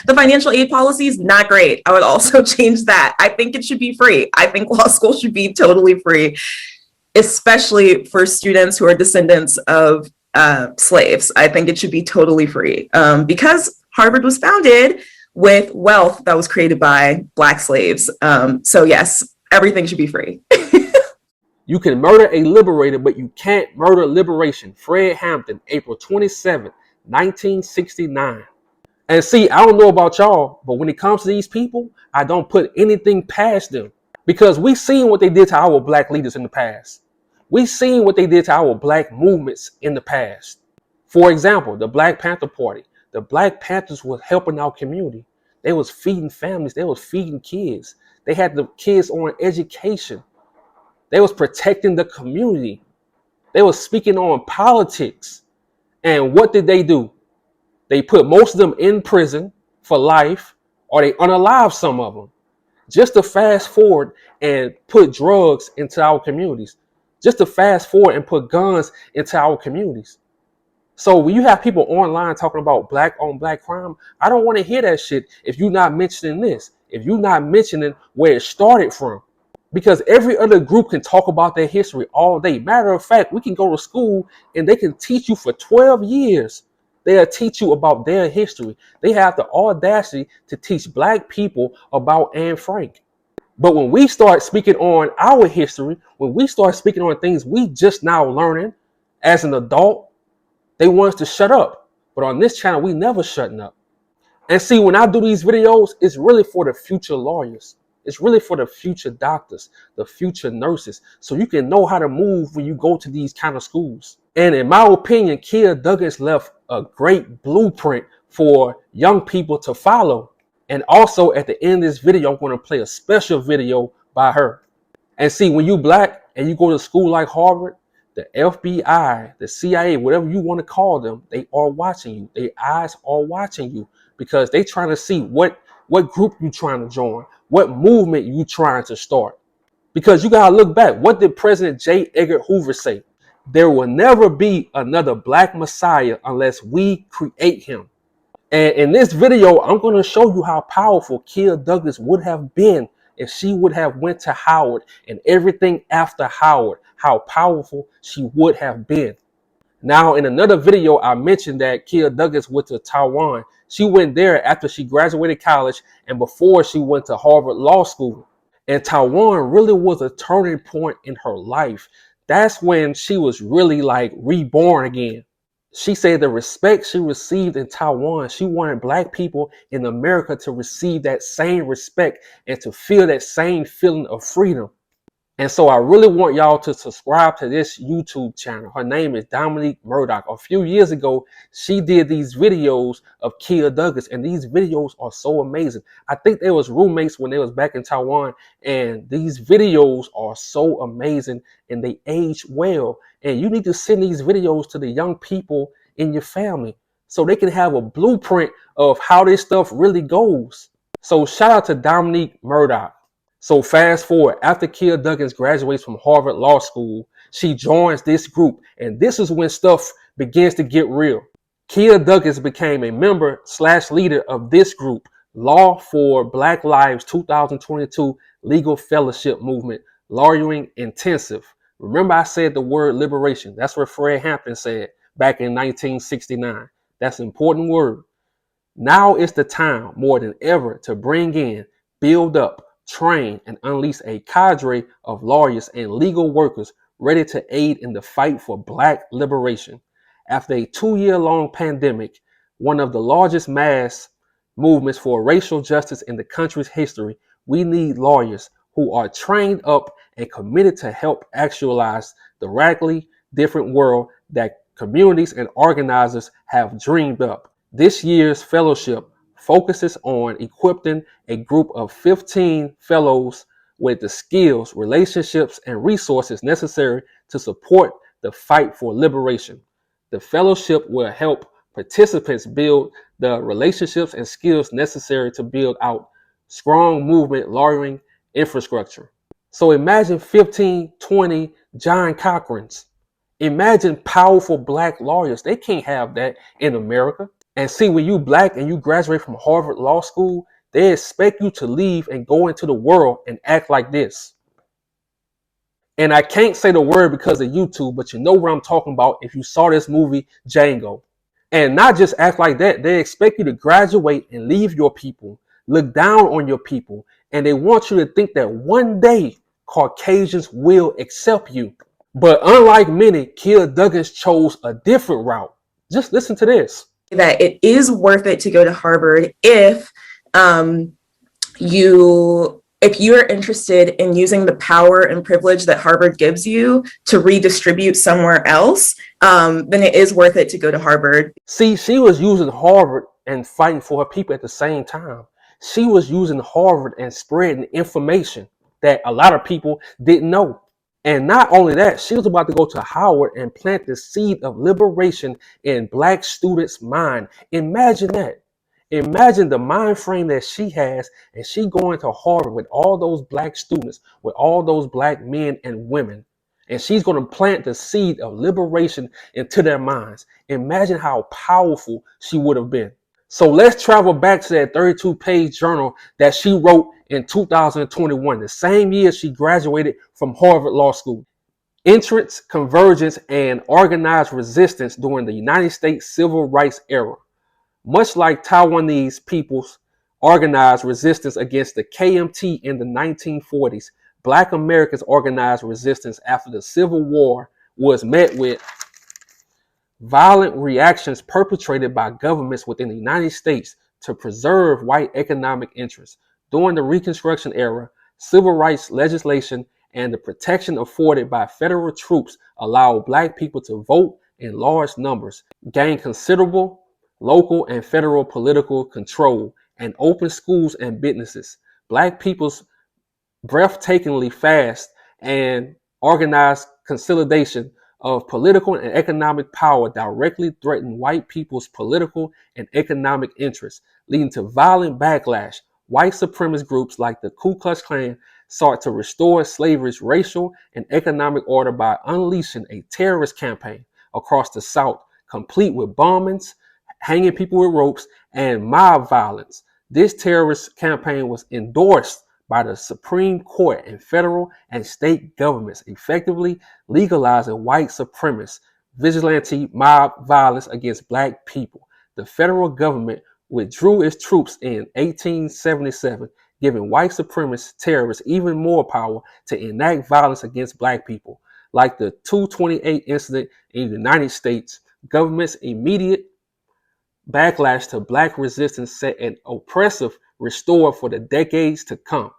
The financial aid policy is not great. I would also change that. I think it should be free. I think law school should be totally free, especially for students who are descendants of slaves. I think it should be totally free because Harvard was founded with wealth that was created by Black slaves. So yes, everything should be free. You can murder a liberator, but you can't murder liberation. Fred Hampton, April 27, 1969. And see, I don't know about y'all, but when it comes to these people, I don't put anything past them. Because we seen what they did to our Black leaders in the past. We seen what they did to our Black movements in the past. For example, the Black Panther Party. The Black Panthers was helping our community. They was feeding families. They was feeding kids. They had the kids on education. They was protecting the community. They was speaking on politics. And what did they do? They put most of them in prison for life, or they unalive some of them. Just to fast forward and put drugs into our communities. Just to fast forward and put guns into our communities. So when you have people online talking about Black on Black crime, I don't want to hear that shit if you're not mentioning this. If you're not mentioning where it started from. Because every other group can talk about their history all day. Matter of fact, we can go to school and they can teach you for 12 years. They'll teach you about their history. They have the audacity to teach Black people about Anne Frank. But when we start speaking on our history, when we start speaking on things we just now learning as an adult, they want us to shut up. But on this channel, we never shutting up. And see, when I do these videos, it's really for the future lawyers. It's really for the future doctors, the future nurses, so you can know how to move when you go to these kind of schools. And in my opinion, Kiah Duggins left a great blueprint for young people to follow. And also at the end of this video, I'm going to play a special video by her. And see, when you Black and you go to school like Harvard, the FBI, the CIA, whatever you want to call them, they are watching you. Their eyes are watching you because they trying to see what group you trying to join, what movement you trying to start. Because you got to look back. What did President J. Edgar Hoover say? There will never be another Black Messiah unless we create him. And in this video, I'm going to show you how powerful Kiah Duggins would have been if she would have went to Howard and everything after Howard, how powerful she would have been. Now, in another video, I mentioned that Kiah Duggins went to Taiwan. She went there after she graduated college and before she went to Harvard Law School. And Taiwan really was a turning point in her life. That's when she was really like reborn again. She said the respect she received in Taiwan, she wanted Black people in America to receive that same respect and to feel that same feeling of freedom. And so I really want y'all to subscribe to this YouTube channel. Her name is Dominique Murdoch. A few years ago, she did these videos of Kiah Duggins, and these videos are so amazing. I think they was roommates when they was back in Taiwan, and these videos are so amazing, and they age well. And you need to send these videos to the young people in your family so they can have a blueprint of how this stuff really goes. So shout out to Dominique Murdoch. So fast forward, after Kiah Duggins graduates from Harvard Law School, she joins this group, and this is when stuff begins to get real. Kiah Duggins became a member/leader of this group, Law for Black Lives 2022 Legal Fellowship Movement, Lawyering Intensive. Remember I said the word liberation. That's what Fred Hampton said back in 1969. That's an important word. Now is the time more than ever to bring in, build up, train, and unleash a cadre of lawyers and legal workers ready to aid in the fight for Black liberation. After a 2-year-long pandemic, one of the largest mass movements for racial justice in the country's history, we need lawyers who are trained up and committed to help actualize the radically different world that communities and organizers have dreamed up. This year's fellowship focuses on equipping a group of 15 fellows with the skills, relationships, and resources necessary to support the fight for liberation. The fellowship will help participants build the relationships and skills necessary to build out strong movement lawyering infrastructure. So imagine 15, 20 John Cochrans. Imagine powerful Black lawyers. They can't have that in America. And see, when you black and you graduate from Harvard Law School, they expect you to leave and go into the world and act like this. And I can't say the word because of YouTube, but you know what I'm talking about if you saw this movie, Django. And not just act like that, they expect you to graduate and leave your people, look down on your people, and they want you to think that one day Caucasians will accept you. But unlike many, Kiah Duggins chose a different route. Just listen to this. That it is worth it to go to Harvard if if you're interested in using the power and privilege that Harvard gives you to redistribute somewhere else, then it is worth it to go to Harvard. See, she was using Harvard and fighting for her people at the same time. She was using Harvard and spreading information that a lot of people didn't know. And not only that, she was about to go to Howard and plant the seed of liberation in black students' mind. Imagine that. Imagine the mind frame that she has, and she going to Harvard with all those black students, with all those black men and women, and she's going to plant the seed of liberation into their minds. Imagine how powerful she would have been. So let's travel back to that 32-page journal that she wrote in 2021, the same year she graduated from Harvard Law School. Entrance, Convergence, and Organized Resistance during the United States Civil Rights Era. Much like Taiwanese peoples organized resistance against the KMT in the 1940s, Black Americans organized resistance after the Civil War was met with violent reactions perpetrated by governments within the United States to preserve white economic interests. During the Reconstruction era, civil rights legislation and the protection afforded by federal troops allowed Black people to vote in large numbers, gain considerable local and federal political control, and open schools and businesses. Black people's breathtakingly fast and organized consolidation of political and economic power directly threatened white people's political and economic interests, leading to violent backlash. White supremacist groups like the Ku Klux Klan sought to restore slavery's racial and economic order by unleashing a terrorist campaign across the South, complete with bombings, hanging people with ropes, and mob violence. This terrorist campaign was endorsed by the Supreme Court and federal and state governments, effectively legalizing white supremacist vigilante mob violence against Black people. The federal government withdrew its troops in 1877, giving white supremacist terrorists even more power to enact violence against Black people. Like the 228 incident in the United States, government's immediate backlash to Black resistance set an oppressive restore for the decades to come.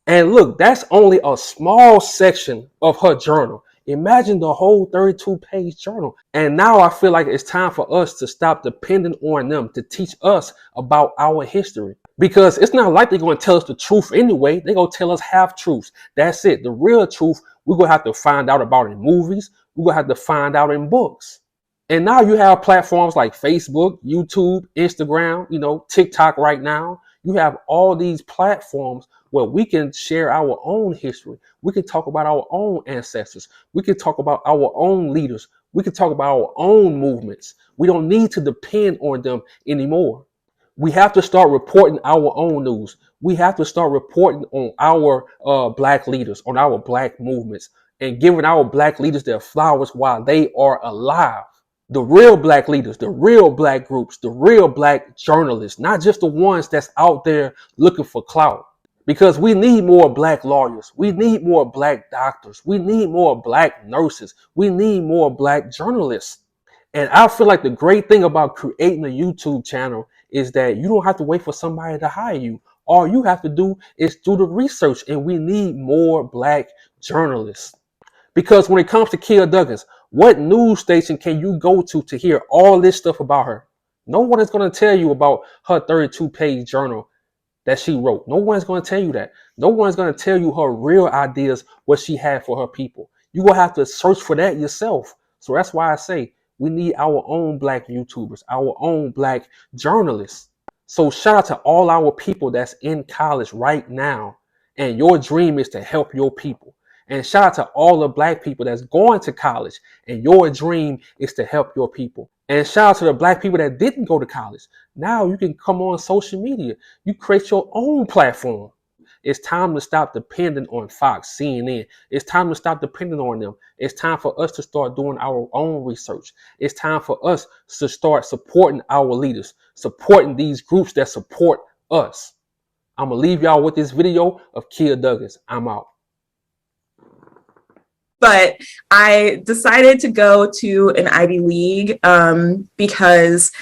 And look, that's only a small section of her journal. Imagine the whole 32-page journal. And now I feel like it's time for us to stop depending on them to teach us about our history. Because it's not like they're going to tell us the truth anyway. They're going to tell us half truths. That's it. The real truth, we're going to have to find out about in movies. We're going to have to find out in books. And now you have platforms like Facebook, YouTube, Instagram, TikTok right now. You have all these platforms where we can share our own history. We can talk about our own ancestors. We can talk about our own leaders. We can talk about our own movements. We don't need to depend on them anymore. We have to start reporting our own news. We have to start reporting on our Black leaders, on our Black movements, and giving our Black leaders their flowers while they are alive. The real Black leaders, the real Black groups, the real Black journalists, not just the ones that's out there looking for clout. Because we need more Black lawyers. We need more Black doctors. We need more Black nurses. We need more Black journalists. And I feel like the great thing about creating a YouTube channel is that you don't have to wait for somebody to hire you. All you have to do is do the research, and we need more Black journalists. Because when it comes to Kiah Duggins, what news station can you go to hear all this stuff about her? No one is going to tell you about her 32-page journal that she wrote. No one's going to tell you that. No one's going to tell you her real ideas, what she had for her people. You will have to search for that yourself. So that's why I say we need our own Black YouTubers, our own Black journalists. So shout out to all our people that's in college right now. And your dream is to help your people. And shout out to all the black people that's going to college, and your dream is to help your people. And shout out to the black people that didn't go to college. Now you can come on social media. You create your own platform. It's time to stop depending on Fox, CNN. It's time to stop depending on them. It's time for us to start doing our own research. It's time for us to start supporting our leaders, supporting these groups that support us. I'm going to leave y'all with this video of Kiah Duggins. I'm out. But I decided to go to an Ivy League because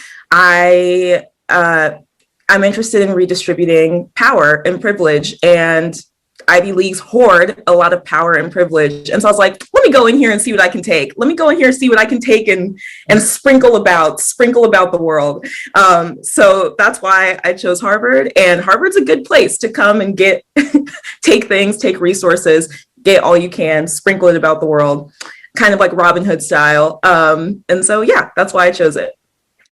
I'm interested in redistributing power and privilege, and Ivy Leagues hoard a lot of power and privilege. And so I was like, let me go in here and see what I can take. Let me go in here and see what I can take and sprinkle about the world. So that's why I chose Harvard. And Harvard's a good place to come and get take things, take resources, get all you can, sprinkle it about the world, kind of like Robin Hood style. And so, yeah, that's why I chose it.